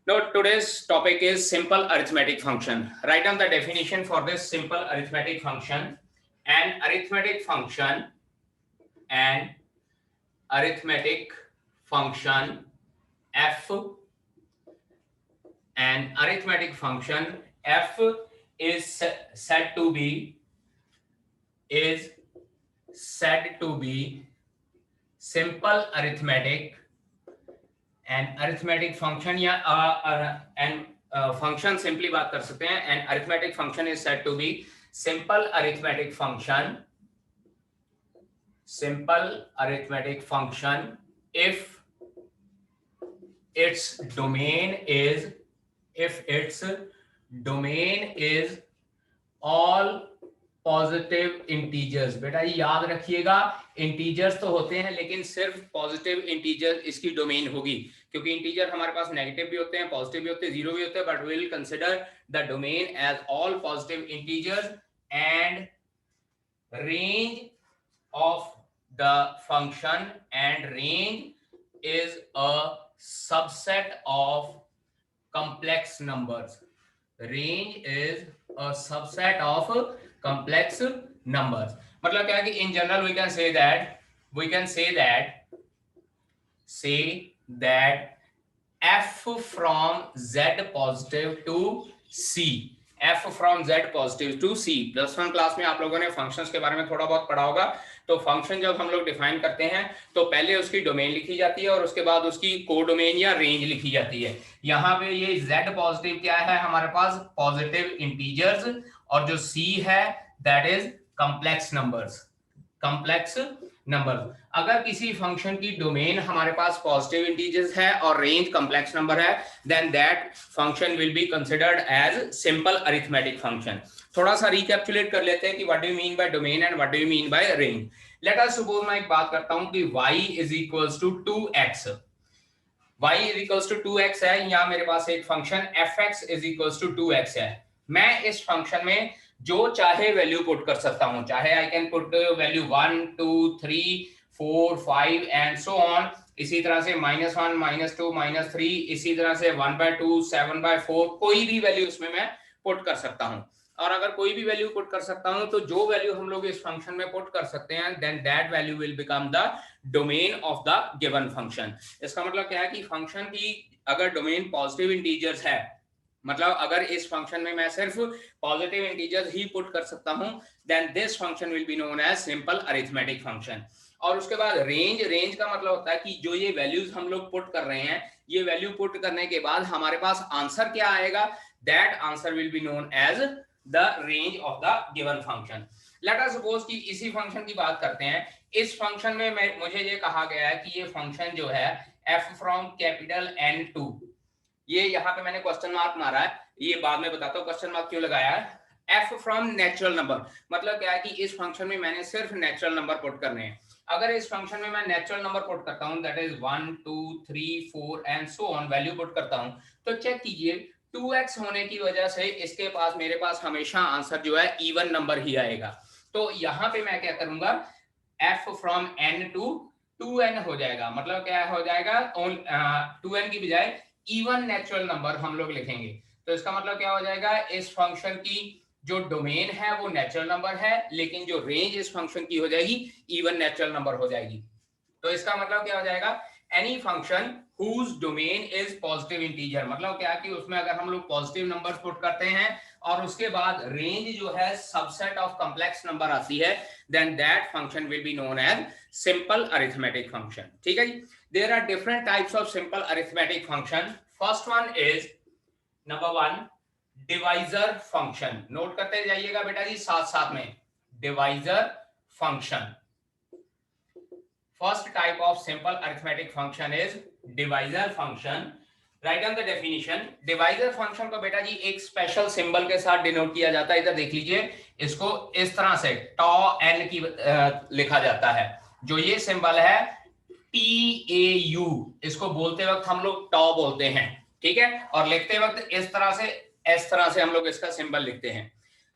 Now, today's topic is simple arithmetic function. Write down the definition for this simple arithmetic function. An arithmetic function, an arithmetic function f, an arithmetic function f is said to be is said to be simple arithmetic, an arithmetic function या an function simply बात कर सकते हैं. An arithmetic function is said to be simple arithmetic function, simple arithmetic function if its domain is all positive integers. बेटा ये याद रखिएगा, integers तो होते हैं लेकिन सिर्फ पॉजिटिव इंटीजर इसकी डोमेन होगी, क्योंकि इंटीजर हमारे पास नेगेटिव भी होते हैं, पॉजिटिव भी होते हैं, जीरो भी होते हैं, but we will consider the domain as all positive integers and range of the function and range is a subset of complex numbers. Range is a subset of complex numbers. मतलब क्या है कि in general we can say that f from z positive to c, f from z positive to c. Plus one class में आप लोगों ने functions के बारे में थोड़ा बहुत पढ़ा होगा. तो फंक्शन जब हम लोग डिफाइन करते हैं तो पहले उसकी डोमेन लिखी जाती है और उसके बाद उसकी कोडोमेन या रेंज लिखी जाती है. यहाँ पे ये z पॉजिटिव क्या है हमारे पास, पॉजिटिव इंटीजर्स, और जो c है दैट इज कॉम्प्लेक्स नंबर्स. अगर किसी फंक्शन की डोमेन हमारे पास पॉजिटिव इंटीजर्स है और रेंज कॉम्प्लेक्स नंबर है, then that function will be considered as simple arithmetic function. थोड़ा सा रिकैप्चुलेट कर लेते हैं कि what do you mean by domain and what do you mean by range. Let us suppose मैं एक बात करता हूं कि y is equals to 2x. y is equals to 2x है. यहां मेरे पास एक function fx is equals to 2x है. मैं इस फंक्शन में जो चाहे वैल्यू पुट कर सकता हूं, चाहे I can put value 1 2 3 4 5 and so on. इसी तरह से -1 -2 -3, इसी तरह से 1/2 7/4, कोई भी वैल्यू इसमें मैं पुट कर सकता हूं. और अगर कोई भी वैल्यू पुट कर सकता हूं तो जो वैल्यू हम लोग इस फंक्शन में पुट कर सकते हैं then that value will become the domain of the given function. इसका मतलब क्या है कि फंक्शन की अगर डोमेन पॉजिटिव इंटीजर्स है, मतलब अगर इस फंक्शन में मैं सिर्फ पॉजिटिव इंटीजर्स ही पुट कर सकता हूं, then this function will be known as simple arithmetic function. और उसके बाद रेंज का मतलब होता है कि जो ये वैल्यूज हम लोग पुट कर रहे हैं, ये वैल्यू पुट करने के बाद हमारे पास आंसर क्या आएगा, that answer will be known as the range of the given function. Let us suppose कि इसी फंक्शन की बात करते हैं. इस फंक्शन में मुझे ये कहा गया है कि ये फंक्शन जो है f from capital N to, ये यहाँ पे मैंने क्वेश्चन मार्क मारा है, ये बाद में बताता हूँ क्वेश्चन मार्क क्यों लगाया है. f फ्रॉम नेचुरल नंबर, मतलब क्या है कि इस फंक्शन में मैंने सिर्फ नेचुरल नंबर पुट करने हैं. अगर इस फंक्शन में मैं नेचुरल नंबर पुट करता हूं that is 1 2 3 4 and so on, value put करता हूं, तो चेक कीजिए 2x होने की वजह से इसके पास मेरे पास हमेशा आंसर जो है इवन नंबर ही आएगा. तो यहाँ पे मैं क्या करूंगा, f from n to 2n हो जाएगा. मतलब क्या हो जाएगा, 2n की बजाय इवन नेचुरल नंबर हम लोग लिखेंगे. तो इसका मतलब क्या हो जाएगा, इस फंक्शन की जो डोमेन है वो नेचुरल नंबर है, लेकिन जो रेंज इस फंक्शन की हो जाएगी इवन नेचुरल नंबर हो जाएगी. तो इसका मतलब क्या हो जाएगा, any function whose domain is positive integer, मतलब क्या कि उसमें अगर हम लोग पॉजिटिव नंबर्स पुट करते हैं और उसके बाद रेंज जो है सबसेट ऑफ कॉम्प्लेक्स नंबर आती है, then that function will be known as simple arithmetic function. ठीक है जी. There are different types of simple arithmetic function. First one is number 1 divisor function. Note करते जाइएगा बेटा जी साथ साथ में, divisor function. First type of simple arithmetic function is divisor function. Write down the definition. Divisor function को बेटा जी एक स्पेशल सिंबल के साथ डिनोट किया जाता है. इधर देख लीजिए, इसको इस तरह से टॉ एन की लिखा जाता है. जो ये सिंबल है TAU, इसको बोलते वक्त हम लोग टॉ बोलते हैं. ठीक है, और लिखते वक्त इस तरह से हम लोग इसका सिंबल लिखते हैं.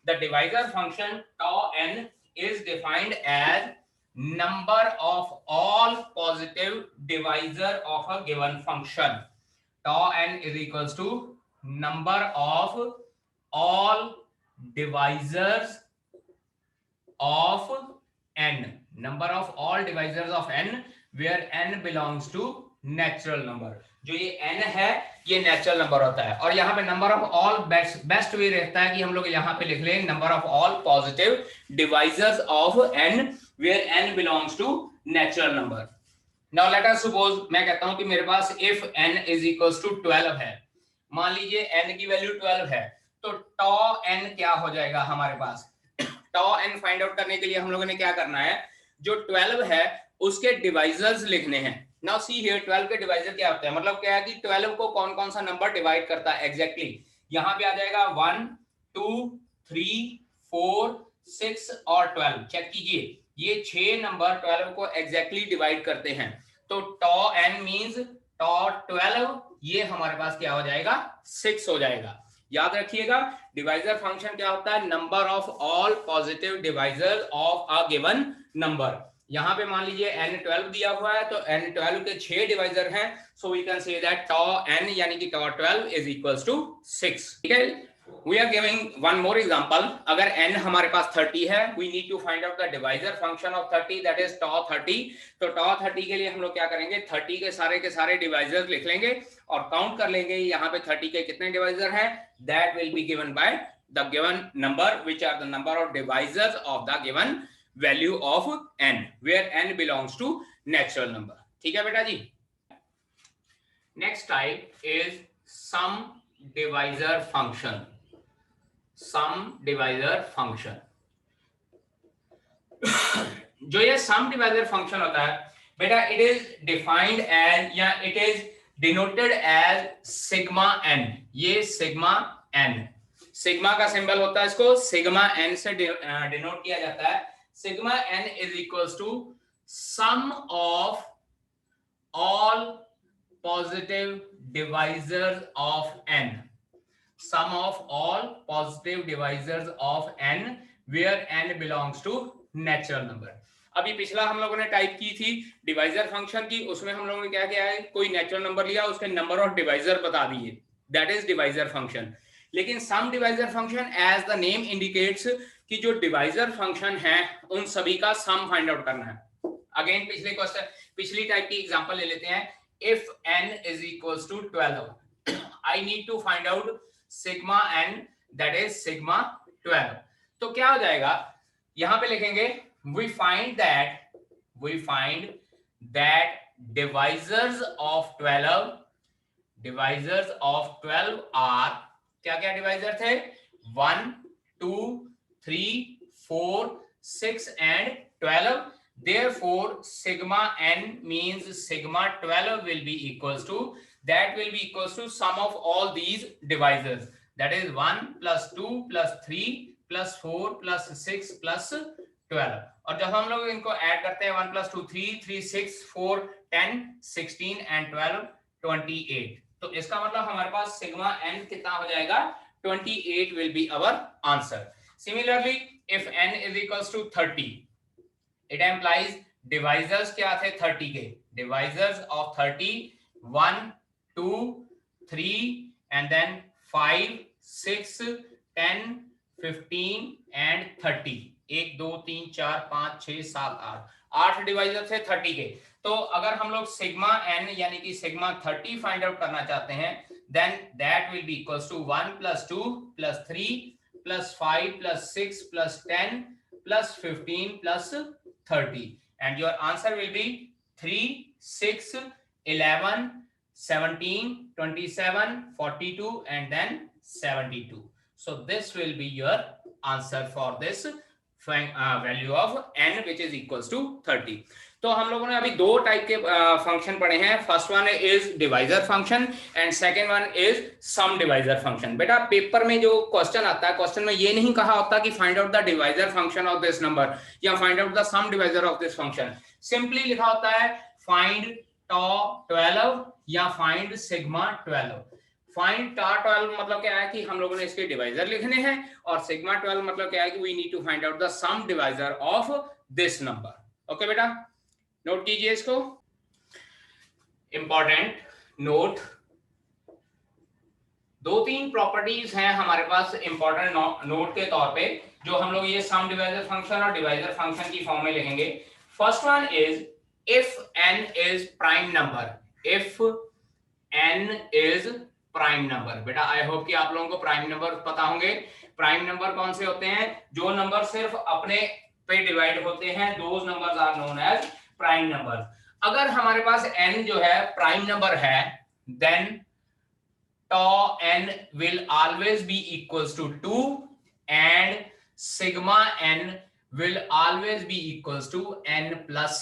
The divisor function tau n is defined as number of all positive divisor of a given function. tau n is equals to number of all divisors of n, number of all divisors of n where n belongs to natural number। जो ये n है ये natural number होता है, और यहाँ पे number of all best way रहता है कि हम लोग यहाँ पे लिख लें number of all positive divisors of n where n belongs to natural number। Now let us suppose मैं कहता हूं कि मेरे पास if n is equals to 12 है, मान लीजिए n की वैल्यू 12 है, तो tau n क्या हो जाएगा हमारे पास। tau n फाइंड आउट करने के लिए हम लोगों ने क्या करना है, जो 12 है उसके डिवाइजर्स लिखने हैं। नाउ सी हियर 12 के डिवाइजर क्या होते हैं, मतलब क्या है कि 12 को कौन कौन सा नंबर डिवाइड करता है एग्जैक्टली यहाँ पे आ जाएगा 1 2 3 4 6 और 12। चेक कीजिए ये 6 नंबर 12 को एग्जैक्टली डिवाइड करते हैं, तो tau n मींस tau 12 ये हमारे पास क्या हो जाएगा 6 हो जाएगा। याद रखिएगा डिवाइजर फंक्शन क्या होता है, number of all positive divisor of a given number. यहाँ पे मान लीजिए n12 दिया हुआ है तो n12 के 6 डिवाइजर हैं, so we can say that tau n यानी कि tau 12 इज इक्वल्स टू 6। ठीक है, we are giving one more example. अगर n हमारे पास 30 है, we need to find out the divisor function of 30 that is tau 30। तो tau 30 के लिए हम लोग क्या करेंगे, 30 के सारे डिवाइजर्स लिख लेंगे और काउंट कर लेंगे यहाँ पे 30 के कितने डिवाइजर हैं, that will be given by the given number which are the number of divisors of the given value of n where n belongs to natural number। ठीक है बेटा जी। Next type is sum divisor function. Sum divisor function जो ये sum divisor function होता है बेटा, it is defined as या it is denoted as sigma n। ये सिग्मा n, सिग्मा का सिंबल होता है, इसको सिग्मा n से डिनोट किया जाता है। Sigma n is equals to sum of all positive divisors of n, sum of all positive divisors of n where n belongs to natural number। अभी पिछला हम लोगों ने टाइप की थी डिवाइजर फंक्शन की, उसमें हम लोगों ने क्या किया है, कोई नेचुरल नंबर लिया उसके नंबर ऑफ डिवाइजर बता दिए, दैट इज डिवाइजर फंक्शन। लेकिन sum divisor function as the name indicates कि जो डिवाइजर फंक्शन है उन सभी का सम फाइंड आउट करना है। अगेन पिछली टाइप की एग्जांपल ले लेते हैं। If n is equals to 12 I need to find out sigma n that is sigma 12। तो क्या हो जाएगा, यहां पे लिखेंगे we find that divisors of 12 are क्या क्या डिवाइजर थे, 1 2 3 4 6 and 12। Therefore sigma n means sigma 12 will be equals to sum of all these divisors, that is 1 plus 2 plus 3 plus 4 plus 6 plus 12। और जब हम लोग इनको ऐड करते हैं 1 plus 2 3 3 6 4 10 16 and 12 28, तो इसका मतलब हमारे पास सिग्मा n कितना हो जाएगा, 28 will be our answer। Similarly, if n is equals to 30, it implies divisors क्या थे 30 के, divisors of 30 1 2 3 and then 5 6 10 15 and 30। 1 2 3 4 5 6 7 8 divisor थे 30 के। तो अगर हम लोग सिग्मा n यानी कि सिग्मा 30 फाइंड आउट करना चाहते हैं, then that will be equals to 1 plus 2 plus 3 plus 5 plus 6 plus 10 plus 15 plus 30, and your answer will be 3 6 11 17 27 42 and then 72। so this will be your answer for this value of n which is equals to 30। तो हम लोगों ने अभी दो type के function पढ़े हैं, first one is divisor function and second one is sum divisor function. बेटा पेपर में जो क्वेश्चन आता है, क्वेश्चन में ये नहीं कहा होता कि find out the divisor function of this number या find out the sum divisor of this function, simply लिखा होता है फाइंड tau 12 या फाइंड सिग्मा 12। फाइंड tau 12 मतलब क्या है कि हम लोगों ने इसके डिवाइजर लिखने हैं, और सिग्मा 12 मतलब क्या है कि we need to find out the sum divisor of this number. Okay बेटा, नोट कीजिए इसको, इंपॉर्टेंट नोट। दो तीन प्रॉपर्टीज हैं हमारे पास इंपॉर्टेंट नोट के तौर पे, जो हम लोग ये सम डिवाइजर फंक्शन और डिवाइजर फंक्शन की फॉर्म में लिखेंगे। First one is if n is prime number, if n is prime number. बेटा आई होप कि आप लोगों को प्राइम नंबर पता होंगे। प्राइम नंबर कौन से होते हैं? जो नंबर सिर्फ अपने पे डिवाइड होते हैं, those numbers are known as prime number. अगर हमारे पास n जो है प्राइम नंबर है, then tau n will always be equals to 2 and sigma n will always be equals to n plus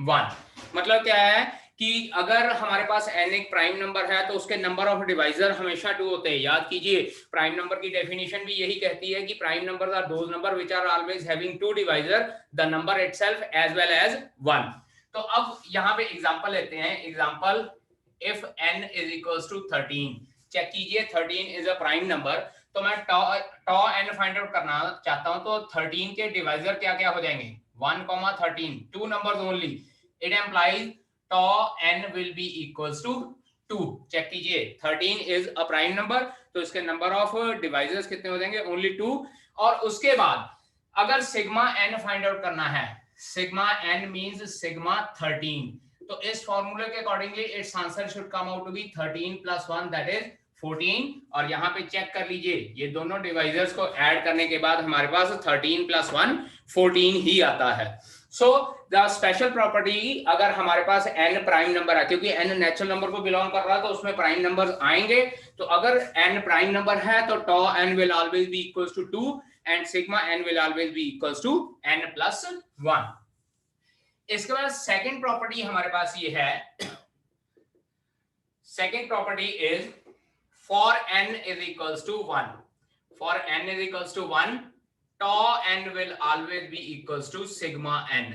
1। मतलब क्या है कि अगर हमारे पास n एक प्राइम नंबर है तो उसके नंबर ऑफ डिवाइजर हमेशा 2 होते हैं। याद कीजिए, प्राइम नंबर की डेफिनेशन भी यही कहती है कि prime numbers are those number which are always having 2 divisor, the number itself as well as 1। तो अब यहाँ पे एग्जांपल लेते हैं। Example, if n is equals to 13, check कीजिए 13 इज अ प्राइम नंबर। तो मैं tau n फाइंड आउट करना चाहता हूं, तो 13 के डिवाइजर क्या क्या हो जाएंगे? 1, 13, 2 numbers only. It implies tau n will be equals to 2। Check कीजिए 13 इज अ प्राइम नंबर, तो इसके नंबर ऑफ डिवाइजर्स कितने हो जाएंगे? ओनली 2। और उसके बाद अगर सिग्मा n फाइंड आउट करना है, सिग्मा n मींस सिग्मा 13, तो इस फॉर्मूले के accordingly its answer should come out to be 13 plus 1 that is 14। और यहाँ पे चेक कर लीजिए, ये दोनों डिवाइजर्स को ऐड करने के बाद हमारे पास 13 प्लस 1 14 ही आता है। सो द स्पेशल प्रॉपर्टी, अगर हमारे पास n प्राइम नंबर है, क्योंकि n नेचुरल नंबर को बिलोंग कर रहा है तो उसमें प्राइम नंबर्स आएंगे, तो अगर n प्राइम नंबर है तो tau n will always be equals to 2 and sigma n will always be equals to n plus 1। इसके बाद सेकंड प्रॉपर्टी हमारे पास ये है, second property is for n is equals to 1, for n is equals to 1, tau n will always be equals to sigma n।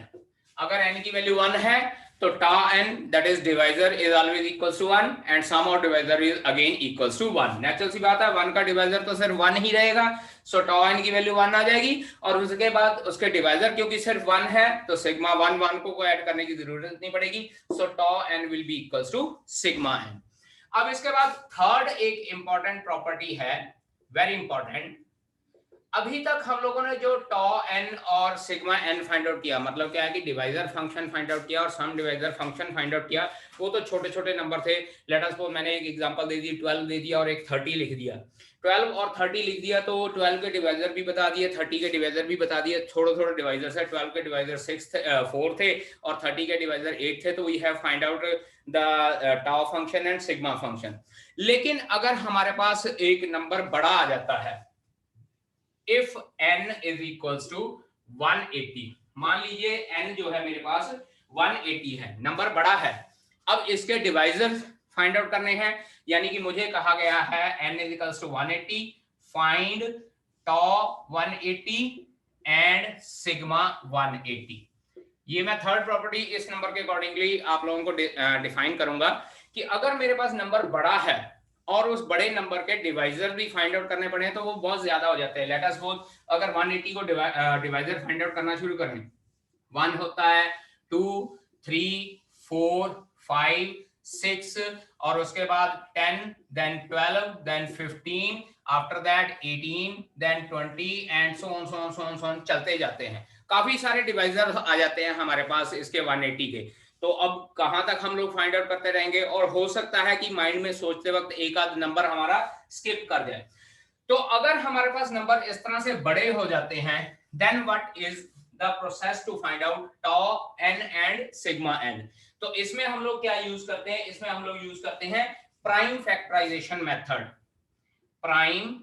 अगर n की value 1 है तो tau n that is divisor is always equals to 1 and sum of divisor is again equals to 1। Natural सी बात है, 1 का divisor तो सिर्फ 1 ही रहेगा, सो tau n की वैल्यू 1 आ जाएगी। और उसके बाद उसके डिवाइजर क्योंकि सिर्फ 1 है तो सिग्मा 1 1 को ऐड करने की जरूरत नहीं पड़ेगी, सो tau n will be equals to sigma n। अब इसके बाद थर्ड एक इंपॉर्टेंट प्रॉपर्टी है, वेरी इंपॉर्टेंट। अभी तक हम लोगों ने जो tau n और sigma n फाइंड आउट किया, मतलब क्या है कि डिवाइजर फंक्शन फाइंड आउट किया और सम डिवाइजर फंक्शन फाइंड आउट किया, वो तो छोटे छोटे नंबर थे। लेट अस सपोज मैंने एक एग्जांपल दे दी, 12 दे दिया और एक 30 लिख दिया। 12 और 30 लिख दिया तो 12 के डिवाइजर भी बता दिए, 30 के डिवाइजर भी बता दिए। थोड़े थोड़े डिवाइजर है, 12 के डिवाइजर 4 थे और 30 के डिवाइजर 8 थे, तो we have find out the tau function and sigma function. लेकिन अगर हमारे पास एक नंबर बड़ा आ जाता है, if n is equals to 180, मान लीजिए n जो है मेरे पास 180 है, नंबर बड़ा है। अब इसके डिवाइजर फाइंड आउट करने हैं, यानी कि मुझे कहा गया है n is equals to 180, find tau 180 and sigma 180। ये मैं थर्ड प्रॉपर्टी इस नंबर के अकॉर्डिंगली आप लोगों को डिफाइन करूंगा कि अगर मेरे पास नंबर बड़ा है और उस बड़े नंबर के डिवाइजर भी फाइंड आउट करने पड़े तो वो बहुत ज्यादा हो जाते हैं। लेट अस सपोज अगर 180 को डिवाइजर फाइंड आउट करना शुरू करें, 1 होता है, 2, 3, 4, 5, 6 और उसके बाद 10, then 12, then 15, after that 18, then 20 and so on चलते जाते हैं। काफी सारे डिवाइजर आ जाते हैं हमारे पास इसके 180 के। तो अब कहां तक हम लोग फाइंड आउट करते रहेंगे, और हो सकता है कि माइंड में सोचते वक्त एक आध नंबर हमारा स्किप कर जाए। तो अगर हमारे पास नंबर इस तरह से बड़े हो जाते हैं, then what is the process to find out tau n and sigma n। तो इसमें हम लोग क्या यूज करते हैं? इसमें हम लोग यूज करते हैं prime factorization method. Prime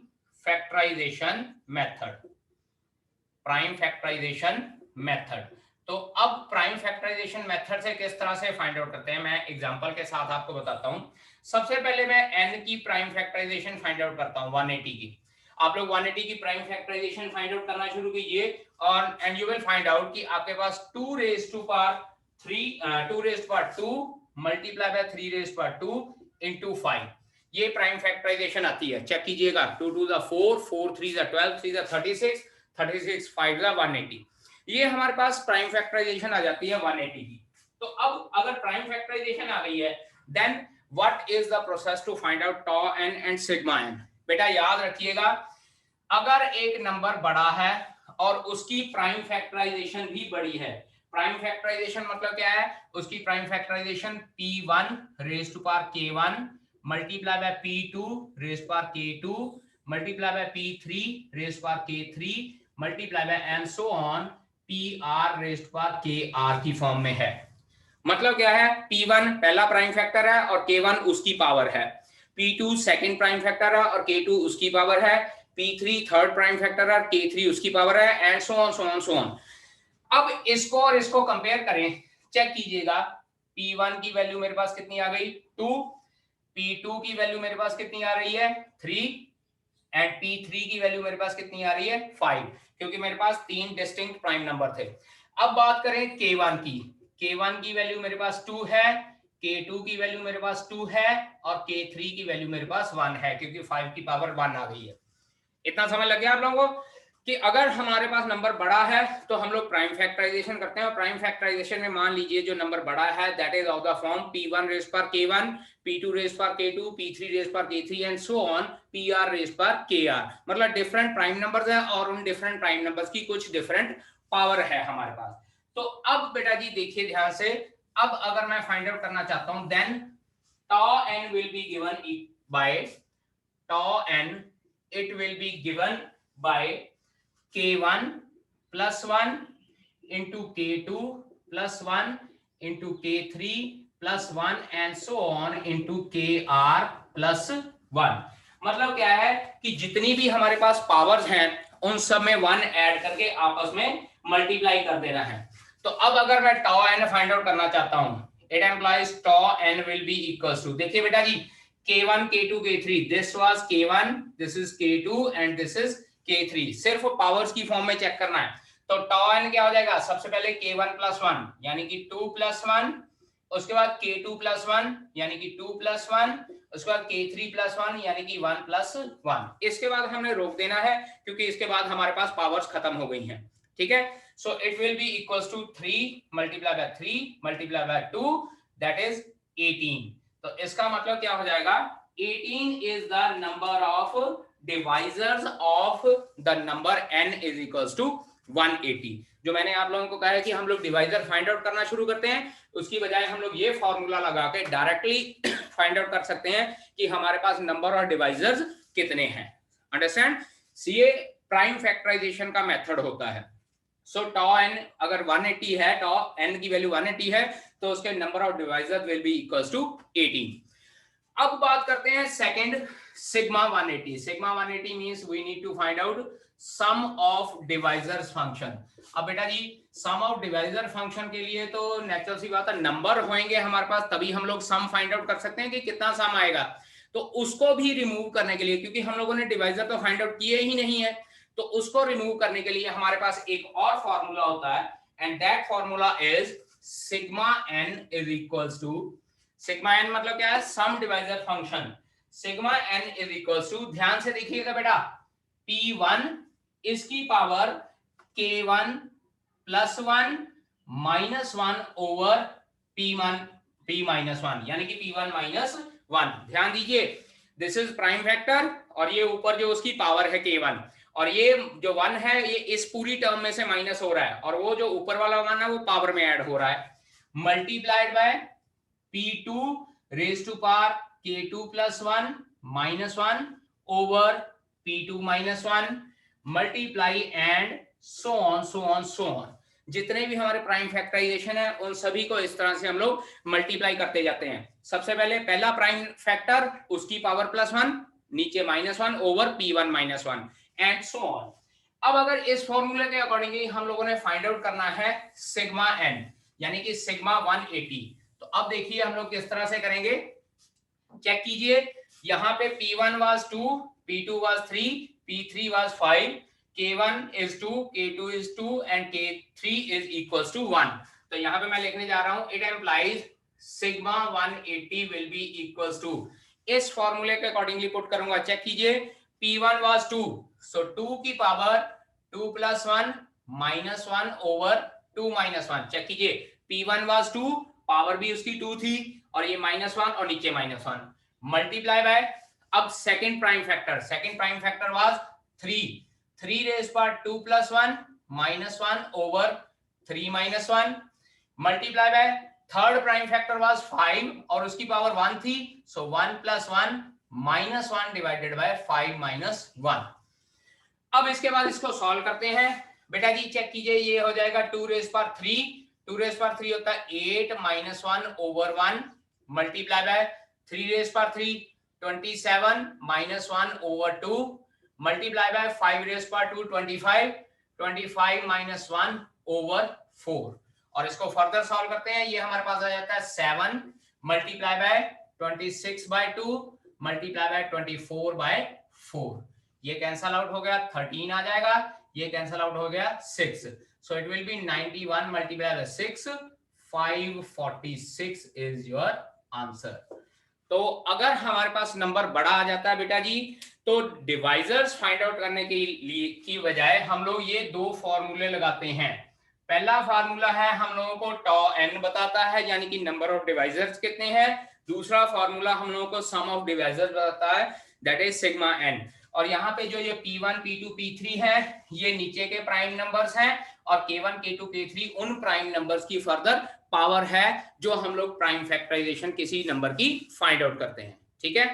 factorization method, prime factorization method. तो अब प्राइम फैक्टराइजेशन मेथड से किस तरह से फाइंड आउट करते हैं, मैं एग्जांपल के साथ आपको बताता हूं। सबसे पहले मैं n की प्राइम फैक्टराइजेशन फाइंड आउट करता हूं 180 की। आप लोग 180 की प्राइम फैक्टराइजेशन फाइंड आउट करना शुरू कीजिए और and you will find out कि आपके पास 2 raised to power 2 multiply by 3 raised to power 2 into 5, ये प्राइम फैक्टराइजेशन आती है। चेक कीजिएगा, 2 2 4, 4 3 12, 3 36, 36 5 180। ये हमारे पास प्राइम फैक्टराइजेशन आ जाती है 180 की। तो अब अगर प्राइम फैक्टराइजेशन आ गई है, then what is the process to find out tau n and sigma n? बेटा याद रखिएगा, अगर एक नंबर बड़ा है और उसकी प्राइम फैक्टराइजेशन भी बड़ी है, प्राइम फैक्टराइजेशन मतलब क्या है, उसकी prime factorisation p1 raise to power k1 multiply by p2 raise to power k2 multiply by p3 raise to power k3 multiply by and so on pr raise to power kr की form में है। मतलब क्या है, p1 पहला prime factor है और k1 उसकी पावर है, p2 सेकंड प्राइम फैक्टर है और k2 उसकी पावर है, p3 थर्ड प्राइम फैक्टर है और k3 उसकी पावर है, and so on so on so on. अब इसको और इसको कंपेयर करें, चेक कीजिएगा, p1 की वैल्यू मेरे पास कितनी आ गई 2, p2 की वैल्यू मेरे पास कितनी आ रही है 3 एंड p3 की वैल्यू मेरे पास कितनी आ रही है 5, क्योंकि मेरे पास तीन डिस्टिंक्ट प्राइम नंबर थे। अब बात करें k1 की, k1 की वैल्यू मेरे पास 2 है, k2 की वैल्यू मेरे पास 2 है और k3 की वैल्यू मेरे पास 1 है, क्योंकि 5 की पावर 1 आ गई है। इतना समझ लग गया आप लोगों को कि अगर हमारे पास नंबर बड़ा है तो हम लोग प्राइम फैक्टराइजेशन करते हैं, और प्राइम फैक्टराइजेशन में मान लीजिए जो नंबर बड़ा है that is of the form p1 raise पर k1 p2 रेज पर k2 p3 रेज पर k3 and so on pr raise पर kr। मतलब डिफरेंट प्राइम नंबर्स है और उन डिफरेंट प्राइम नंबर्स की कुछ डिफरेंट पावर है हमारे पास। तो अब बेटा जी देखिए ध्यान से, अब अगर मैं फाइंड आउट करना चाहता हूं then tau n will be given by tau n, it will be given by k1 plus 1 into k2 plus 1 into k3 plus 1 and so on into kr plus 1। मतलब क्या है कि जितनी भी हमारे पास पावर्स हैं उन सब में 1 ऐड करके आपस में मल्टीप्लाई कर देना है। तो अब अगर मैं tau n फाइंड आउट करना चाहता हूं, it implies tau n will be equals to, देखिए बेटा जी k1 k2 k3, this was k1, this is k2 and this is k3, सिर्फ पावर्स की फॉर्म में चेक करना है। तो tau n क्या हो जाएगा, सबसे पहले k1 प्लस 1 यानी कि 2 प्लस 1, उसके बाद k2 प्लस 1 यानी कि 2 प्लस 1, उसके बाद k3 प्लस 1 यानी कि 1 प्लस 1। इसके बाद हमने रोक देना है क्योंकि इसके बाद हमारे पास पावर्स खत्म हो गई हैं, ठीक है। So it will be equals to 3 multiply by 3 multiply by 2 that is 18। तो इसका मतलब क्या हो जाएगा, 18 is the number of divisors of the number n is equals to 180। जो मैंने आप लोगों को कहा है कि हम लोग डिवाइजर फाइंड आउट करना शुरू करते हैं, उसकी बजाय हम लोग ये फॉर्मूला लगा के डायरेक्टली फाइंड आउट कर सकते हैं कि हमारे पास नंबर और डिवाइजर्स कितने हैं। अंडरस्टैंड, ये प्राइम फैक्टराइजेशन का मेथड होता है। सो tau n अगर 180 है, tau n की वैल्यू 180 है, तो उसके number of divisors will be equals to 18। अब बात करते हैं second, sigma 180। Sigma 180 means we need to find out sum of divisors function. अब बेटा जी सम ऑफ डिवाइजर फंक्शन के लिए तो नेचुरल सी बात है, नंबर होंगे हमारे पास तभी हम लोग सम फाइंड आउट कर सकते हैं कि कितना सम आएगा। तो उसको भी रिमूव करने के लिए, क्योंकि हम लोगों ने डिवाइजर तो फाइंड आउट किए ही नहीं है, तो उसको रिमूव करने के लिए हमारे पास एक और फॉर्मूला होता है, and that formula is sigma n is equals to, sigma n मतलब क्या है, sum divisor function. Sigma n is equals to, ध्यान से देखिएगा बेटा, p1 इसकी power k1 plus 1 minus 1 over p minus 1 यानी कि p1 माइनस 1। ध्यान दीजिए, दिस इज प्राइम फैक्टर और ये ऊपर जो उसकी पावर है k1, और ये जो 1 है ये इस पूरी टर्म में से माइनस हो रहा है, और वो जो ऊपर वाला 1 है वो पावर में ऐड हो रहा है, multiplied by p2 raise to power k2 plus 1 minus 1 over p2 minus 1 multiply and so on so on so on. जितने भी हमारे प्राइम फैक्टराइजेशन है उन सभी को इस तरह से हम लोग मल्टीप्लाई करते जाते हैं। सबसे पहले पहला प्राइम फैक्टर उसकी पावर प्लस 1, नीचे minus 1 over p1 minus 1 and so on. अब अगर इस फॉर्मूले के अकॉर्डिंगली हम लोगों ने फाइंड आउट करना है सिग्मा n यानी कि सिग्मा 180, तो अब देखिए हम लोग किस तरह से करेंगे, चेक कीजिए, यहाँ पे p1 was 2, p2 was 3, p3 was 5, k1 is 2, k2 is 2 and k3 is equals to 1। तो यहाँ पे मैं लिखने जा रहा हूँ it implies sigma 180 will be equals to, इस फॉर्मूले के अकॉर्डिंगली पुट करूंगा, चेक कीजिए, p1 was 2, so 2 की पावर 2 plus 1 minus 1 over 2 minus 1, check कीजिए, p1 was 2, पावर भी उसकी 2 थी और ये -1 और नीचे -1 मल्टीप्लाई बाय, अब second prime factor was 3 raise power 2 + 1 -1 over 3 - 1 multiply by third prime factor was 5 और उसकी पावर 1 थी, सो 1 + 1 -1 डिवाइडेड बाय 5 - 1। अब इसके बाद इसको सॉल्व करते हैं बेटा जी, चेक कीजिए, ये हो जाएगा 2 रेज पावर 3 होता है 8 - 1 over 1 multiply by 3 raise power 3 27 -1 over 2 multiply by 5 raise power 2 25 -1 over 4 और इसको फर्दर सॉल्व करते हैं। ये हमारे पास आ जाता है 7 मल्टीप्लाई बाय 26/2 मल्टीप्लाई बाय 24/4, ये कैंसल आउट हो गया 13 आ जाएगा, ये कैंसल आउट हो गया 6, सो it will B 91 multiply by 6 546 is your answer. तो अगर हमारे पास नंबर बड़ा आ जाता है बेटा जी, तो डिवाइजर्स फाइंड आउट करने के लिए की बजाय हम लोग ये दो फॉर्मूले लगाते हैं। पहला फार्मूला है हम लोगों को टॉ एन बताता है, यानी कि नंबर ऑफ डिवाइजर्स कितने हैं। दूसरा फार्मूला हम लोगों को सम ऑफ डिवाइजर्स बताता है, दैट इज सिग्मा एन। और यहाँ पे जो ये P1, P2, P3 है, ये नीचे के प्राइम नंबर्स हैं और K1, K2, K3 उन प्राइम नंबर्स की फर्दर पावर है जो हम लोग प्राइम फैक्टराइजेशन किसी नंबर की फाइंड आउट करते हैं। ठीक है।